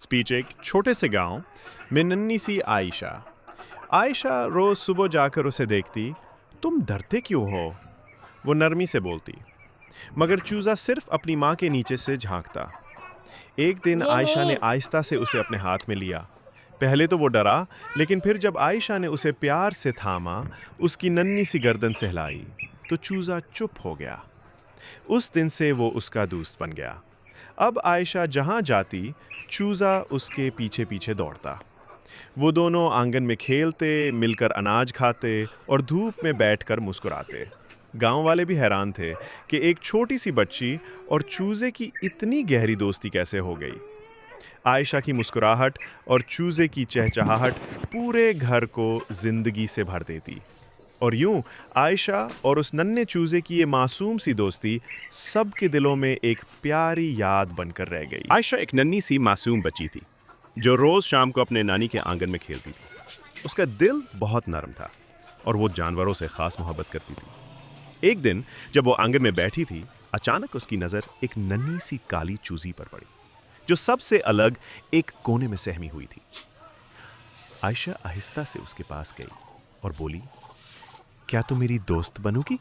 Speech एक छोटे से गांव में नन्ही सी आयशा। आयशा रोज सुबह जाकर उसे देखती। तुम डरते क्यों हो? वो नरमी से बोलती। मगर चूजा सिर्फ अपनी माँ के नीचे से झांकता। एक दिन आयशा ने जेहेर। आहिस्ता से उसे अपने हाथ में लिया। पहले तो वो डरा, लेकिन फिर जब आयशा ने उसे प्यार से थामा, उसकी नन्ही सी गर्दन सहलाई, तो चूजा चुप हो गया। उस दिन से वो उसका दोस्त बन गया। अब आयशा जहां जाती, चूजा उसके पीछे पीछे दौड़ता। वो दोनों आंगन में खेलते, मिलकर अनाज खाते और धूप में बैठकर मुस्कुराते। गांव वाले भी हैरान थे कि एक छोटी सी बच्ची और चूजे की इतनी गहरी दोस्ती कैसे हो गई। आयशा की मुस्कुराहट और चूजे की चहचहाहट पूरे घर को जिंदगी से भर देती। और यूं आयशा और उस नन्हे चूजे की ये मासूम सी दोस्ती सबके दिलों में एक प्यारी याद बनकर रह गई। आयशा एक नन्ही सी मासूम बच्ची थी जो रोज शाम को अपने नानी के आंगन में खेलती थी। उसका दिल बहुत नरम था और वो जानवरों से खास मोहब्बत करती थी। एक दिन जब वो आंगन में बैठी थी, अचानक उसकी नजर एक नन्ही सी काली चूजी पर पड़ी जो सबसे अलग एक कोने में सहमी हुई थी। आयशा आहिस्ता से उसके पास गई और बोली, क्या तुम मेरी दोस्त बनोगी?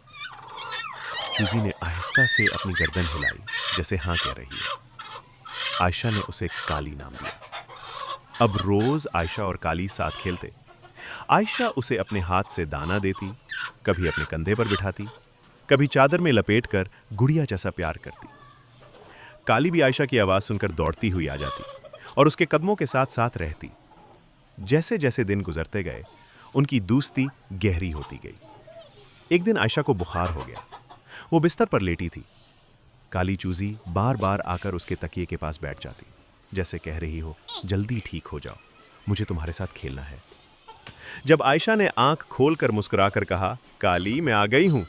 चूजी ने आहिस्ता से अपनी गर्दन हिलाई, जैसे हाँ कह रही है। आयशा ने उसे काली नाम दिया। अब रोज आयशा और काली साथ खेलते। आयशा उसे अपने हाथ से दाना देती, कभी अपने कंधे पर बिठाती, कभी चादर में लपेटकर गुड़िया जैसा प्यार करती। काली भी आयशा की आवाज सुनकर दौड़ती हुई आ जाती और उसके कदमों के साथ साथ रहती। जैसे जैसे दिन गुजरते गए, उनकी दोस्ती गहरी होती गई। एक दिन आयशा को बुखार हो गया। वो बिस्तर पर लेटी थी। काली चूजी बार बार आकर उसके तकिए के पास बैठ जाती, जैसे कह रही हो, जल्दी ठीक हो जाओ, मुझे तुम्हारे साथ खेलना है। जब आयशा ने आंख खोलकर मुस्कुराकर कहा, काली मैं आ गई हूं,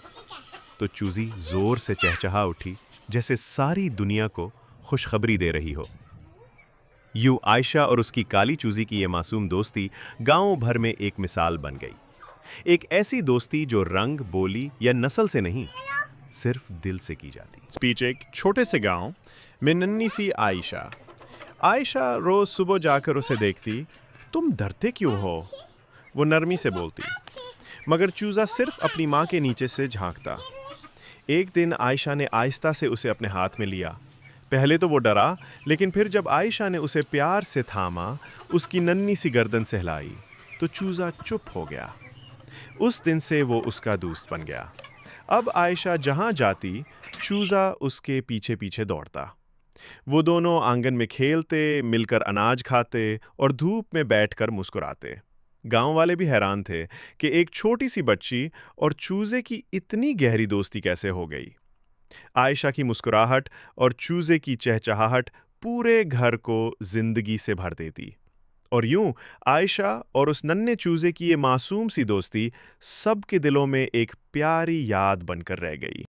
तो चूजी जोर से चहचहा उठी, जैसे सारी दुनिया को खुशखबरी दे रही हो। यूं आयशा और उसकी काली चूजी की यह मासूम दोस्ती गांव भर में एक मिसाल बन गई। एक ऐसी दोस्ती जो रंग, बोली या नस्ल से नहीं, सिर्फ दिल से की जाती। स्पीच एक छोटे से गांव में नन्ही सी आयशा। आयशा रोज सुबह जाकर उसे देखती। तुम डरते क्यों हो? वो नरमी से बोलती। मगर चूजा सिर्फ अपनी माँ के नीचे से झांकता। एक दिन आयशा ने आहिस्ता से उसे अपने हाथ में लिया। पहले तो वो डरा, लेकिन फिर जब आयशा ने उसे प्यार से थामा, उसकी नन्ही सी गर्दन सहलाई, तो चूजा चुप हो गया। उस दिन से वो उसका दोस्त बन गया। अब आयशा जहां जाती, चूजा उसके पीछे पीछे दौड़ता। वो दोनों आंगन में खेलते, मिलकर अनाज खाते और धूप में बैठकर मुस्कुराते। गांव वाले भी हैरान थे कि एक छोटी सी बच्ची और चूजे की इतनी गहरी दोस्ती कैसे हो गई। आयशा की मुस्कुराहट और चूजे की चहचहाहट पूरे घर को जिंदगी से भर देती। और यूं आयशा और उस नन्हे चूजे की ये मासूम सी दोस्ती सबके दिलों में एक प्यारी याद बनकर रह गई।